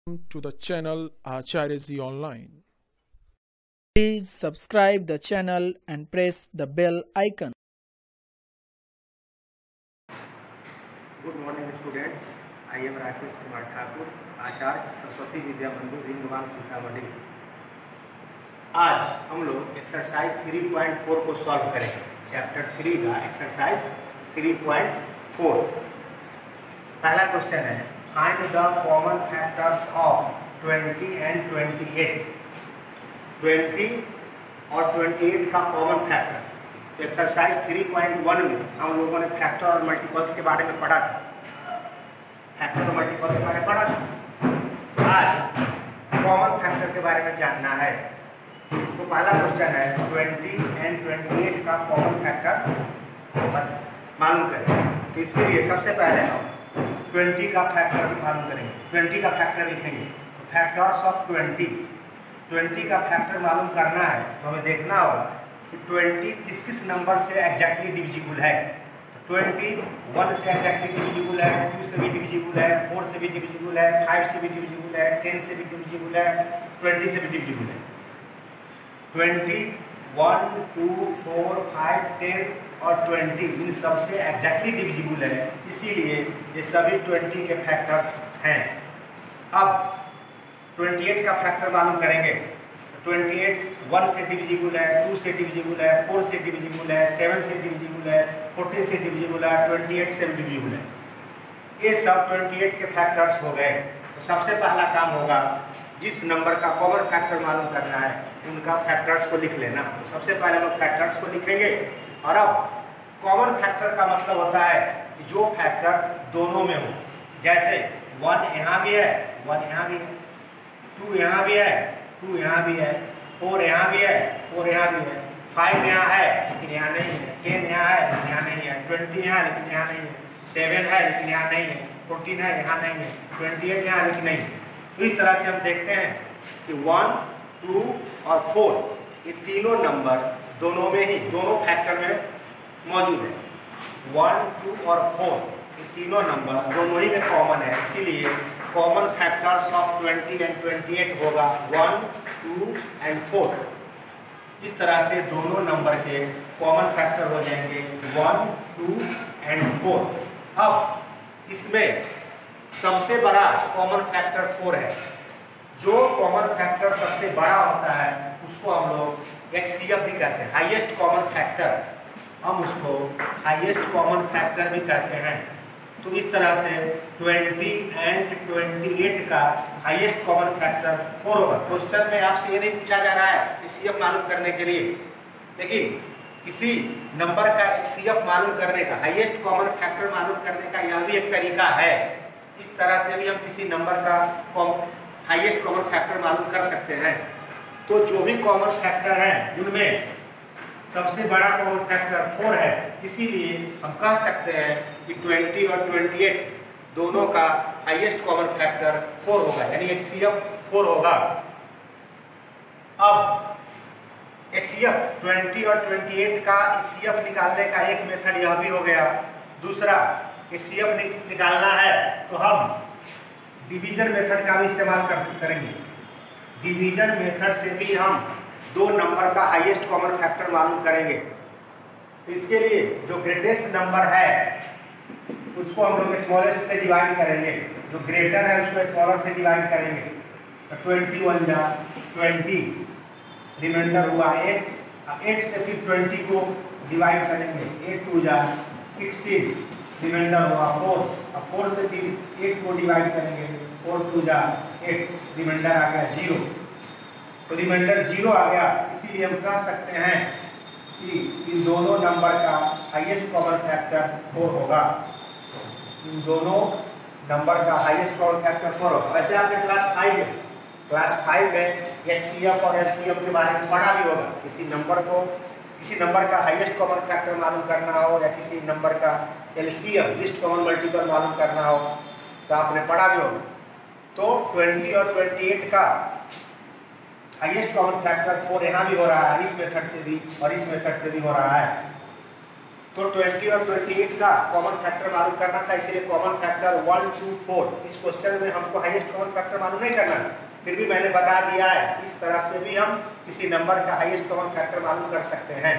To the channel Acharya Online. Please subscribe the channel and press the bell icon. Good morning students. I am Rakesh Kumar Thakur, आचार्य सरस्वती विद्या मंदिर रिंगवान सीतामढ़ी। आज हम लोग exercise 3.4 को solve करेंगे। Chapter 3 का exercise 3.4। पहला question है find the common factors of 20 and 28। 20 और 28 का कॉमन फैक्टर। तो एक्सरसाइज 3.1 में हम लोगों ने फैक्टर और मल्टीपल्स के बारे में पढ़ा था। फैक्टर और मल्टीपल्स के बारे में पढ़ा था। आज कॉमन फैक्टर के बारे में जानना है। तो पहला क्वेश्चन है 20 एंड 28 का कॉमन फैक्टर मालूम करें। तो इसके लिए सबसे पहले हम 20 का फैक्टर भी मालूम करेंगे। 20 का फैक्टर लिखेंगे। तो फैक्टर्स ऑफ 20 का फैक्टर मालूम करना है तो हमें देखना होगा कि 20 किस किस नंबर से एग्जैक्टली डिविजिबल है। 20 1 से एग्जैक्टली डिविजिबल है, 2 से भी डिविजिबल है, 4 से भी डिविजिबल है, 5 से भी डिविजिबल है, 10 से भी डिविजिबल है, 20 से भी डिविजिबल है। 20 1 2 4 5 10 और 20 इन सबसे एग्जैक्टली डिविजिबल है, इसीलिए ये सभी 20 के फैक्टर्स हैं। अब 28 का फैक्टर मालूम करेंगे। 28 1 से डिविजिबल है, 2 से डिविजिबल है, 4 से डिविजिबल है, 7 से डिविजिबल है, 14 से डिविजिबल है, 28 से डिविजिबल है। ये सब 28 के फैक्टर्स हो गए। तो सबसे पहला काम होगा जिस नंबर का कॉमन फैक्टर मालूम करना है उनका फैक्टर्स को लिख लेना। तो सबसे पहले हम फैक्टर्स को लिखेंगे। और अब कॉमन फैक्टर का मतलब होता है कि जो फैक्टर दोनों में हो। जैसे 1 यहाँ भी है, 1 यहाँ भी है, 2 यहाँ भी है, 2 यहाँ भी है, 4 यहाँ भी है, 4 यहाँ भी है, 5 यहाँ है लेकिन यहाँ नहीं है, 10 यहाँ है लेकिन यहाँ नहीं है, 20 यहाँ लेकिन यहाँ नहीं है, 7 है लेकिन यहाँ नहीं है, 14 है यहाँ नहीं है, 28 यहाँ लेकिन नहीं है। तो इस तरह से हम देखते हैं कि 1 2 और 4 ये तीनों नंबर दोनों में ही, दोनों फैक्टर में मौजूद है। 1 2 और 4 ये तीनों नंबर दोनों ही में कॉमन है, इसीलिए कॉमन फैक्टर्स ऑफ 20 एंड 28 होगा 1 2 एंड 4। इस तरह से दोनों नंबर के कॉमन फैक्टर हो जाएंगे 1 2 एंड 4। अब इसमें सबसे बड़ा कॉमन फैक्टर 4 है। जो कॉमन फैक्टर सबसे बड़ा होता है उसको हम लोग HCF भी कहते हैं, हाईएस्ट कॉमन फैक्टर। हम उसको हाईएस्ट कॉमन फैक्टर भी कहते हैं। तो इस तरह से 20 एंड 28 का हाईएस्ट कॉमन फैक्टर 4 होगा। क्वेश्चन में आपसे ये नहीं पूछा जा रहा है HCF मालूम करने के लिए, लेकिन किसी नंबर का HCF मालूम करने का, हाईएस्ट कॉमन फैक्टर मालूम करने का यह भी एक तरीका है। इस तरह से भी हम किसी नंबर का हाईएस्ट कॉमन फैक्टर मालूम कर सकते हैं। तो जो भी कॉमन फैक्टर है उनमें सबसे बड़ा कॉमन फैक्टर 4 है, इसीलिए हम कह सकते हैं कि 20 और 28 दोनों का हाईएस्ट कॉमन फैक्टर 4 होगा, यानी HCF 4 होगा। अब HCF 20 और 28 का HCF निकालने का एक मेथड यह भी हो गया। दूसरा HCF निकालना है तो हम डिवीजन मेथड का भी इस्तेमाल करेंगे। डिवीजन मेथड से भी हम दो नंबर का हाईएस्ट कॉमन फैक्टर मालूम करेंगे। तो इसके लिए जो ग्रेटेस्ट नंबर है उसको हम लोग स्मॉलेस्ट से डिवाइड करेंगे, जो ग्रेटर है उसको स्मॉलर से डिवाइड करेंगे। तो 21 जा 20, रिमाइंडर हुआ 8। अब 8 से फिर 20 को डिवाइड करेंगे, 8 2 जा 16, रिमाइंडर हुआ 4। अब 4 से फिर 8 को डिवाइड करेंगे, 4 2 जा 8, रिमाइंडर आ गया 0। तो रिमाइंडर 0 आ गया, इसीलिए हम कह सकते हैं कि इन दोनों नंबर का हाईएस्ट कॉमन फैक्टर 4 होगा। इन दोनों नंबर का हाईएस्ट कॉमन फैक्टर 4 होगा। वैसे आपने क्लास 5 में HCF और LCM के बारे में पढ़ा भी होगा। किसी नंबर का हाईएस्ट कॉमन फैक्टर मालूम करना हो या किसी नंबर का LCM लिस्ट कॉमन मल्टीपल मालूम करना हो तो आपने पढ़ा भी होगा। तो 20 और 28 का हाईएस्ट कॉमन फैक्टर 4 यहाँ भी हो रहा है, इस मेथड से भी और इस मेथड से भी हो रहा है। तो 20 और 28 का कॉमन फैक्टर मालूम करना था, इसलिए कॉमन फैक्टर 1, 2, 4। इस क्वेश्चन में हमको हाईएस्ट कॉमन फैक्टर मालूम नहीं करना, फिर भी मैंने बता दिया है। इस तरह से भी हम किसी नंबर का हाईएस्ट कॉमन फैक्टर मालूम कर सकते हैं।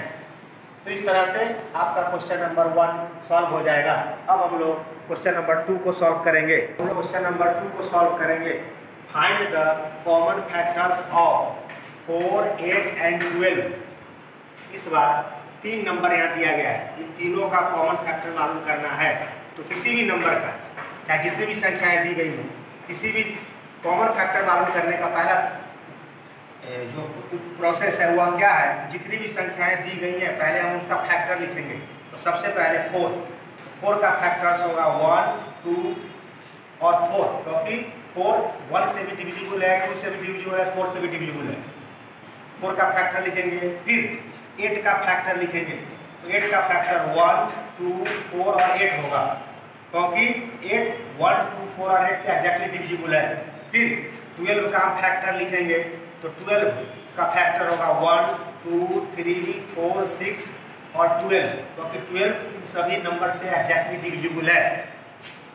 तो इस तरह से आपका क्वेश्चन नंबर 1 सॉल्व हो जाएगा। अब हम लोग क्वेश्चन नंबर 2 को सॉल्व करेंगे। हम लोग क्वेश्चन नंबर 2 को सॉल्व करेंगे। Find the common factors of 4, 8 and 12। इस बार 3 नंबर यहाँ दिया गया है, इन तीनों का कॉमन फैक्टर मालूम करना है। तो किसी भी नंबर का, चाहे जितनी भी संख्याएं दी गई हो, किसी भी कॉमन फैक्टर मालूम करने का पहला जो प्रोसेस है वह क्या है, जितनी भी संख्याएं दी गई हैं पहले हम उसका फैक्टर लिखेंगे। तो सबसे पहले 4 का फैक्टर्स होगा 1, 2 और 4, क्योंकि 4 1 से भी डिविजिबल है, 2 से भी डिविजिबल है, 4 से भी डिविजिबल है। 4 का फैक्टर लिखेंगे। फिर 8 का फैक्टर लिखेंगे। तो 8 का फैक्टर 1, 2, 4 और 8 होगा, क्योंकि 8 1, 2, 4 और 8 से एग्जैक्टली डिविजिबल है। फिर 12 का हम फैक्टर लिखेंगे। तो 12 का फैक्टर होगा 1, 2, 3, 4, 6 और 12, क्योंकि 12 इन सभी नंबर से एग्जैक्टली डिविजिबल है।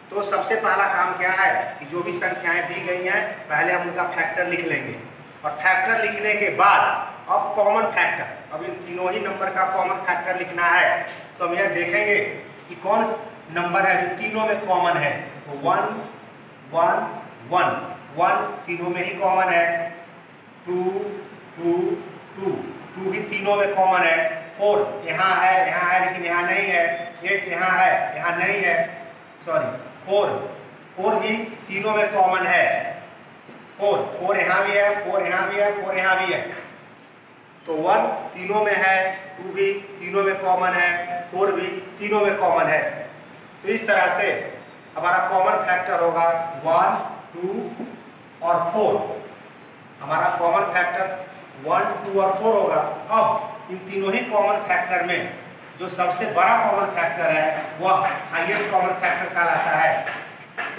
तो सबसे पहला काम क्या है कि जो भी संख्याएं दी गई हैं पहले हम उनका फैक्टर लिख लेंगे, और फैक्टर लिखने के बाद अब कॉमन फैक्टर, अब इन तीनों ही नंबर का कॉमन फैक्टर लिखना है। तो हम यह देखेंगे कि कौन नंबर है जो तीनों में कॉमन है। तो 1, 1, 1, 1 तीनों में ही कॉमन है। 2, 2, 2, 2 भी तीनों में कॉमन है। 4 यहाँ है लेकिन यहाँ नहीं है। 8 यहाँ है, यहाँ नहीं है। सॉरी 4 भी तीनों में कॉमन है। 4 यहाँ भी है, 4 यहाँ भी है, 4 यहाँ भी है। तो 1 तीनों में है, 2 भी तीनों में कॉमन है, 4 भी तीनों में कॉमन है। तो इस तरह से हमारा कॉमन फैक्टर होगा 1, 2 और 4। हमारा कॉमन फैक्टर 1, 2 और 4 होगा। अब इन तीनों ही कॉमन फैक्टर में जो सबसे बड़ा कॉमन फैक्टर है वह हाईएस्ट कॉमन फैक्टर कहलाता है।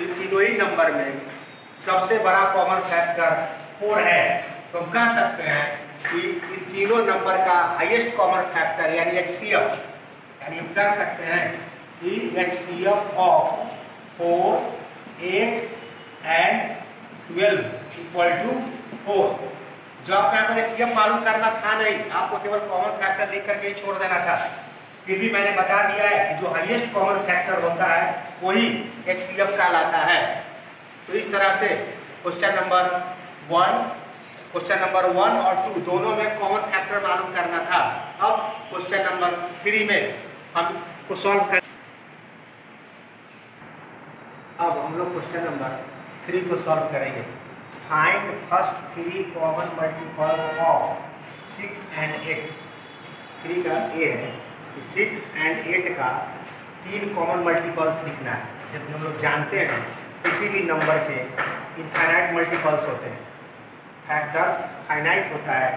इन तीनों ही नंबर में सबसे बड़ा कॉमन फैक्टर 4 है। तो हम कह सकते हैं कि इन तीनों नंबर का हाईएस्ट कॉमन फैक्टर यानी HCF, यानी हम कह सकते हैं कि HCF of 4, 8 and 12 equal to 4। जो आपको यहाँ पर HCF मालूम करना था नहीं, आपको केवल कॉमन फैक्टर लिख करके ही छोड़ देना था। फिर भी मैंने बता दिया है कि जो हाईएस्ट कॉमन फैक्टर होता है वही HCF कहलाता है। तो इस तरह से क्वेश्चन नंबर 1 और 2 दोनों में कॉमन फैक्टर मालूम करना था। अब क्वेश्चन नंबर 3 में हम को सॉल्व कर। अब हम लोग क्वेश्चन नंबर 3 को सॉल्व करेंगे। Find first 3 common multiples of 6 and 8। 3 का A है, 6 एंड 8 का 3 कॉमन मल्टीपल्स लिखना है। जब हम लोग जानते हैं किसी भी नंबर के इनफाइनाइट मल्टीपल्स होते हैं, फैक्टर्स फाइनाइट होता है,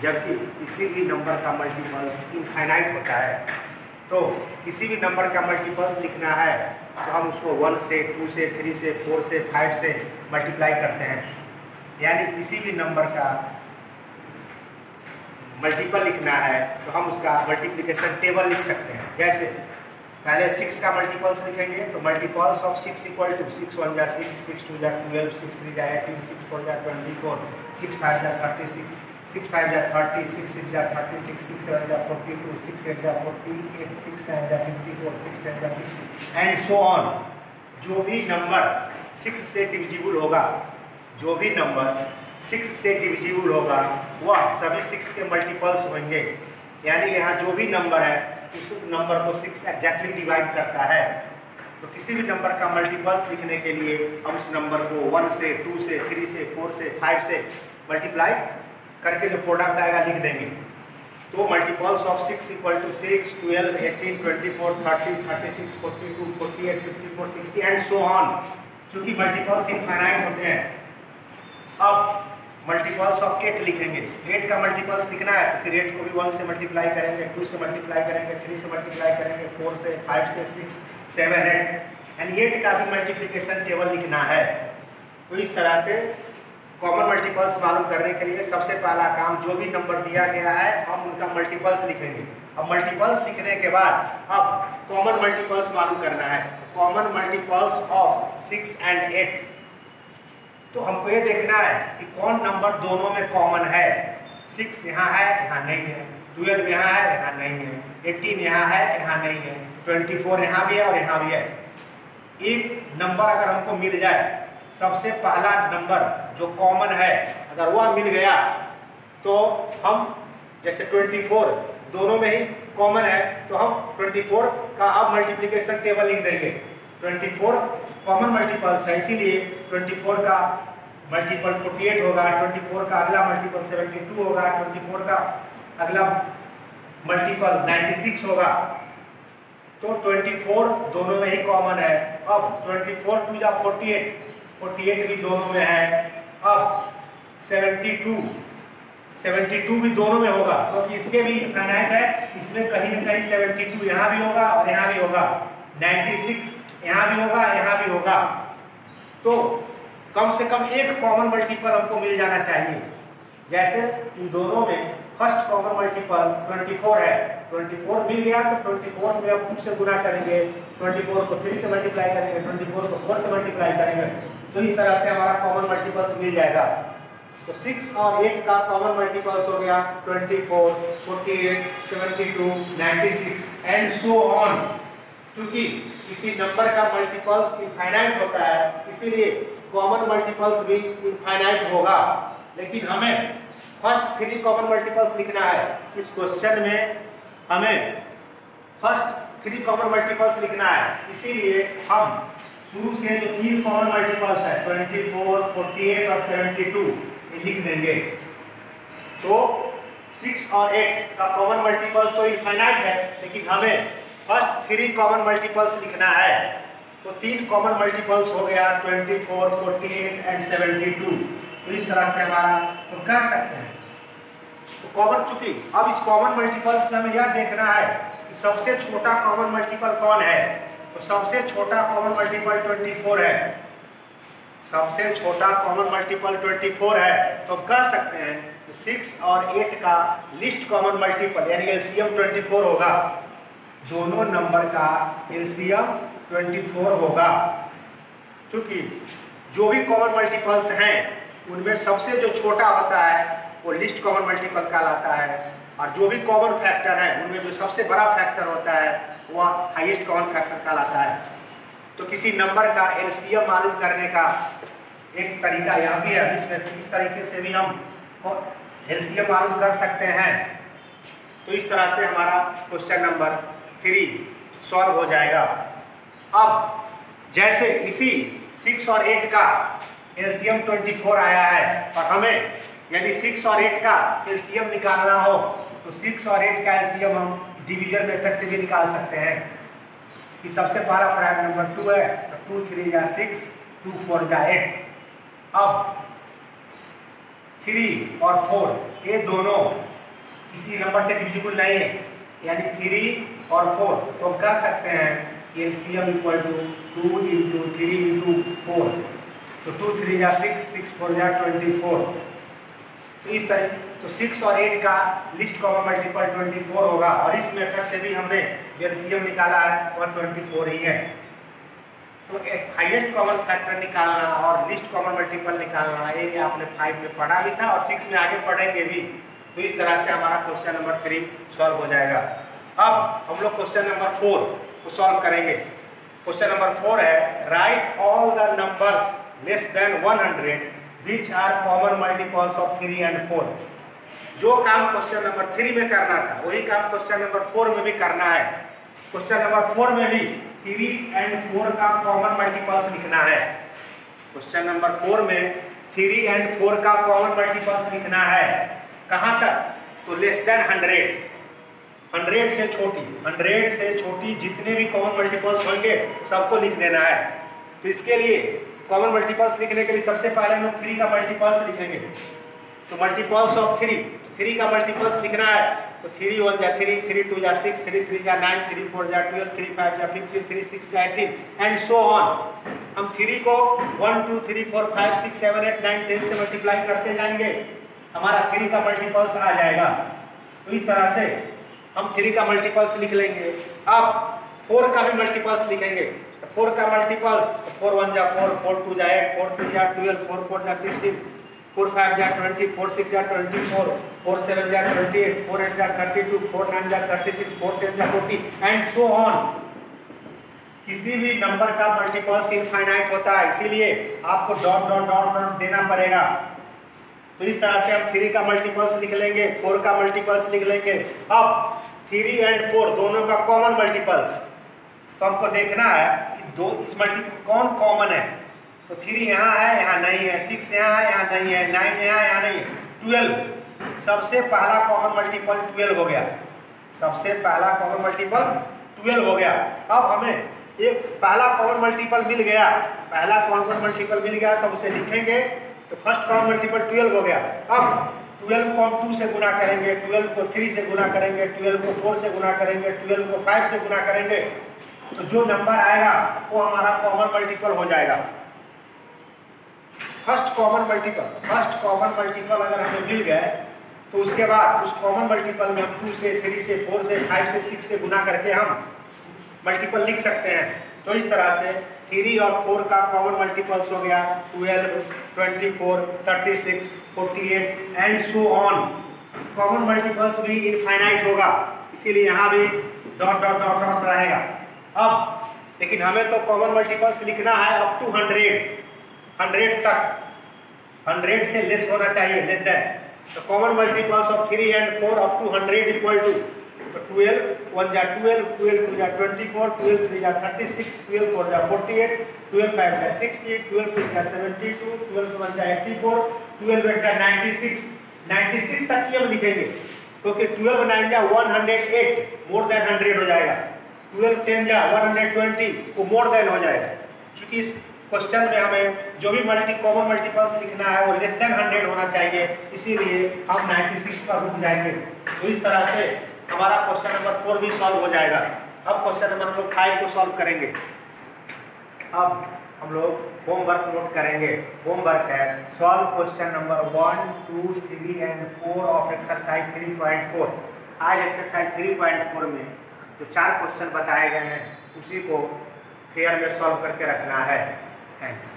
जबकि किसी भी नंबर का मल्टीपल्स इनफाइनाइट होता है। तो किसी भी नंबर का मल्टीपल्स लिखना है तो हम उसको 1 से, 2 से, 3 से, 4 से, 5 से मल्टीप्लाई करते हैं। यानी किसी भी नंबर का मल्टीपल लिखना है तो हम उसका मल्टीप्लिकेशन टेबल लिख सकते हैं। जैसे पहले 6 का मल्टीपल्स लिखेंगे तो मल्टीपल्स ऑफ 6 इक्वल टू 6 1 जा 6, 6 2 जा 12, 6 3 जा 18, 6 4 जा 24, 6 5 जा 36, 6 5 जा 30, 6 6 जा 36, 6 7 जा 42, 6 8 जा 48, 6 9 जा 54, 6 10 जा 60 एंड सो ऑन। जो भी नंबर 6 से डिविजिबल होगा, जो भी नंबर 6 से डिविजिबल होगा वह सभी 6 के मल्टीपल्स होंगे। यानी यहाँ जो भी नंबर है उस नंबर को 6 एग्जैक्टली डिवाइड करता है। तो किसी भी नंबर का मल्टीपल्स लिखने के लिए हम उस नंबर को 1 से, 2 से, 3 से, 4 से, 5 से मल्टीप्लाई करके जो प्रोडक्ट आएगा लिख देंगे। तो multiples of 6 equal to 6, 12, 18, 24, 30, 36, 42, 48, 54, 60 and so on. क्योंकि मल्टीपल्स इनफाइनाइट होते हैं। अब मल्टीपल्स ऑफ 8 लिखेंगे। 8 का मल्टीपल्स लिखना है तो फिर 8 को भी 1 से मल्टीप्लाई करेंगे, 2 से मल्टीप्लाई करेंगे, 3 से मल्टीप्लाई करेंगे, 4 से, 5 से, 6, 7, 8 एंड 8 का भी मल्टीप्लिकेशन टेबल लिखना है। तो इस तरह से कॉमन मल्टीपल्स मालूम करने के लिए सबसे पहला काम, जो भी नंबर दिया गया है हम उनका मल्टीपल्स लिखेंगे। अब मल्टीपल्स लिखने के बाद अब कॉमन मल्टीपल्स मालूम करना है। कॉमन मल्टीपल्स ऑफ 6 and 8, तो हमको ये देखना है कि कौन नंबर दोनों में कॉमन है। 6 यहाँ है, यहाँ नहीं है। 12 यहाँ है, यहाँ नहीं है। 18 यहाँ है, यहाँ नहीं है। 24 यहाँ भी है और यहाँ भी है। एक नंबर अगर हमको मिल जाए, सबसे पहला नंबर जो कॉमन है अगर वह मिल गया तो हम, जैसे 24 दोनों में ही कॉमन है तो हम 24 का अब मल्टीप्लिकेशन टेबल लिख देंगे। 24 कॉमन मल्टीपल्स है, इसीलिए 24 का मल्टीपल 48 होगा, 24 का अगला मल्टीपल 72 होगा, 24 का अगला मल्टीपल 96 होगा। तो 24 दोनों में ही कॉमन है। अब 24 2 जा 48, 48 भी दोनों में है। अब 72 भी दोनों में होगा, तो इसके भी इनफाइनाइट है, इसमें कहीं न कहीं 72 यहाँ भी होगा और यहाँ भी होगा। 96 यहाँ भी होगा, यहाँ भी होगा। तो कम से कम एक कॉमन मल्टीपल हमको मिल जाना चाहिए। जैसे इन दोनों में फर्स्ट कॉमन मल्टीपल 24 है, 24 मिल गया तो 24 में अब 2 से गुना करेंगे, 24 को 3 से मल्टीप्लाई करेंगे, 24 को 4 से मल्टीप्लाई करेंगे, तो इस तरह से हमारा कॉमन मल्टीपल्स मिल जाएगा। तो 6 और 8 का कॉमन मल्टीपल्स हो गया 24, 48, 72, 96 एंड सो ऑन। क्योंकि किसी नंबर का मल्टीपल्स इनफाइनाइट होता है, इसीलिए कॉमन मल्टीपल्स भी इनफाइनाइट होगा। लेकिन हमें फर्स्ट 3 कॉमन मल्टीपल्स लिखना है। इस क्वेश्चन में हमें फर्स्ट 3 कॉमन मल्टीपल्स लिखना है, इसीलिए हम शुरू से जो 3 कॉमन मल्टीपल्स है 24, 48 और 72 ये लिख देंगे। तो 6 और 8 का कॉमन मल्टीपल्स तो इनफाइनाइट है, लेकिन हमें फर्स्ट 3 कॉमन मल्टीपल्स लिखना है। तो 3 कॉमन मल्टीपल्स हो गया 24, 48 एंड 72। तो इस तरह से हमारा तो कह सकते हैं तो कॉमन, चूंकि अब इस कॉमन मल्टीपल्स में हमें यह देखना है कि सबसे छोटा कॉमन मल्टीपल कौन है। तो सबसे छोटा कॉमन मल्टीपल 24 है। सबसे छोटा कॉमन मल्टीपल 24 है, तो कह सकते हैं कि 6 और 8 का लिस्ट कॉमन मल्टीपल यानी एलसीएम 24 होगा। दोनों नंबर का एलसीएम 24 होगा, क्योंकि जो भी कॉमन मल्टीपल्स हैं उनमें सबसे जो छोटा होता है वो लिस्ट कॉमन मल्टीपल कहलाता है, और जो भी कॉमन फैक्टर है उनमें जो सबसे बड़ा फैक्टर होता है वह हाईएस्ट कॉमन फैक्टर कहलाता है। तो किसी नंबर का एलसीएम मालूम करने का एक तरीका यह भी है, इसमें इस तरीके से भी हम एलसीएम मालूम कर सकते हैं। तो इस तरह से हमारा क्वेश्चन नंबर 3 सॉल्व हो जाएगा। अब जैसे इसी 6 और 8 का एलसीएम 24 आया है और हमें यदि 6 और 8 का एलसीएम निकालना हो तो 6 और 8 का एलसीएम हम डिवीजन मेथड से भी निकाल सकते हैं। कि सबसे पहला प्राइम नंबर 2 है तो 2 3 जा 6, 2 4 जा 8। अब 3 और 4 ये दोनों किसी नंबर से डिविजिबल नहीं है, यानी 3 और 4, तो हम कह सकते हैं कि LCM equal to 2 into 3 into 4। तो 2 3 जा 6, 6 4 जा 24। तो इस तरह तो 6 और 8 का लिस्ट कॉमन मल्टीपल 24 होगा, और इस मेथड से भी हमने एलसीएम निकाला है और 24 ही है। तो हाईएस्ट कॉमन फैक्टर निकालना और लिस्ट कॉमन मल्टीपल निकालना ये आपने 5 में पढ़ा भी था और 6 में आगे पढ़ेंगे भी। तो इस तरह से हमारा क्वेश्चन नंबर 3 सॉल्व हो जाएगा। अब हम लोग क्वेश्चन नंबर 4 को सॉल्व करेंगे। क्वेश्चन नंबर 4 है right all the numbers less than 100 which are common multiples of 3 and 4। जो काम क्वेश्चन नंबर 3 में करना था वही काम क्वेश्चन नंबर 4 में भी करना है। क्वेश्चन नंबर 4 में भी 3 and 4 का कॉमन मल्टीपल्स लिखना है। क्वेश्चन नंबर 4 में 3 and 4 का कॉमन मल्टीपल्स लिखना है। कहां तक? तो लेस देन 100 से छोटी, 100 से छोटी जितने भी कॉमन मल्टीपल्स होंगे सबको लिख देना है। तो इसके लिए कॉमन मल्टीपल्स लिखने के लिए सबसे पहले हम 3 का मल्टीपल्स लिखेंगे। तो मल्टीपल्स ऑफ 3 का मल्टीपल्स लिखना है। तो 3 1 जा 3, 3 2 जा 6, 3 3 जा 9, 3 4 जा 12, 3 5 जा 15, 3 6 जा 18 एंड सो ऑन। हम 3 को 1 2 3 4 5 6 7 8 9 10 से मल्टीप्लाई करते जाएंगे, हमारा 3 का मल्टीपल्स आ जाएगा। तो इस तरह से हम 3 का मल्टीपल्स लिख लेंगे। अब 4 का भी मल्टीपल्स लिखेंगे। 4 का मल्टीपल्स 4 1 जा 4, 4 2 जा 8, 4 3 जा 12, 4 4 जा 16, 4 5 जा 20, 4 6 जा 24, 4 7 जा 28, 4 8 जा 32, 4 9 जा 36, 4 10 जा 40 एंड सो ऑन। किसी भी नंबर का मल्टीपल्स इनफाइनाइट होता है, इसीलिए आपको डॉट डॉट डॉट डॉट देना पड़ेगा। तो इस तरह से हम 3 का मल्टीपल्स लिख लेंगे, 4 का मल्टीपल्स लिख लेंगे। अब 3 एंड 4 दोनों का कॉमन मल्टीपल्स, तो हमको देखना है कि दो इस मल्टीपल कौन कॉमन है। तो 3 यहाँ है, यहाँ नहीं है, 6 यहाँ है, यहाँ नहीं है, 9 यहाँ है, यहाँ नहीं है, 12 सबसे पहला कॉमन मल्टीपल 12 हो गया। सबसे पहला कॉमन मल्टीपल 12 हो गया। अब हमें एक पहला कॉमन मल्टीपल मिल गया, पहला कॉमन मल्टीपल मिल गया तो उसे लिखेंगे। तो फर्स्ट कॉमन मल्टीपल 12 हो गया। अब 12 को हम 2 से गुना करेंगे, 12 को 3 से गुना करेंगे, 12 को 4 से गुना करेंगे, 12 को 5 से गुना करेंगे, तो जो नंबर आएगा वो हमारा कॉमन मल्टीपल हो जाएगा। फर्स्ट कॉमन मल्टीपल अगर हमें मिल गए तो उसके बाद उस कॉमन मल्टीपल में हम 2 से 3 से 4 से 5 से 6 से गुना करके हम मल्टीपल लिख सकते हैं। तो इस तरह से 3 और 4 का कॉमन मल्टीपल्स हो गया 12, 24, 36, 48 and so on. Common multiples भी इनफाइनाइट होगा, इसीलिए यहाँ भी डॉट डॉट डॉट डॉट रहेगा। अब लेकिन हमें तो कॉमन मल्टीपल्स लिखना है अप टू 100 तक, 100 से लेस होना चाहिए, लेस देन। तो common multiples of 3 and 4 up to 100 equal to 12 1 जा 12, 12 2 जा 24, 12 3 जा 36, 12 4 जा 48, 12 5 जा 60, 12 6 जा 72, 12 1 जा 84, 12 8 जा 96 तक ही हम लिखेंगे, क्योंकि 12 9 जा 108 मोर देन 100 हो जाएगा, 12 10 जा 120 वो मोर देन हो जाएगा। क्योंकि इस क्वेश्चन में हमें जो भी कॉमन मल्टीपल्स लिखना है वो लेस देन 100 होना चाहिए, इसीलिए हम 96 पर रुक जाएंगे। तो इस तरह से हमारा क्वेश्चन नंबर 4 भी सॉल्व हो जाएगा। अब क्वेश्चन नंबर 5 को सॉल्व करेंगे। अब हम लोग होमवर्क नोट करेंगे। होमवर्क है solve question number 1, 2, 3 and 4 of exercise 3.4। आज एक्सरसाइज 3.4 में जो 4 क्वेश्चन बताए गए हैं उसी को फेयर में सॉल्व करके रखना है। थैंक्स।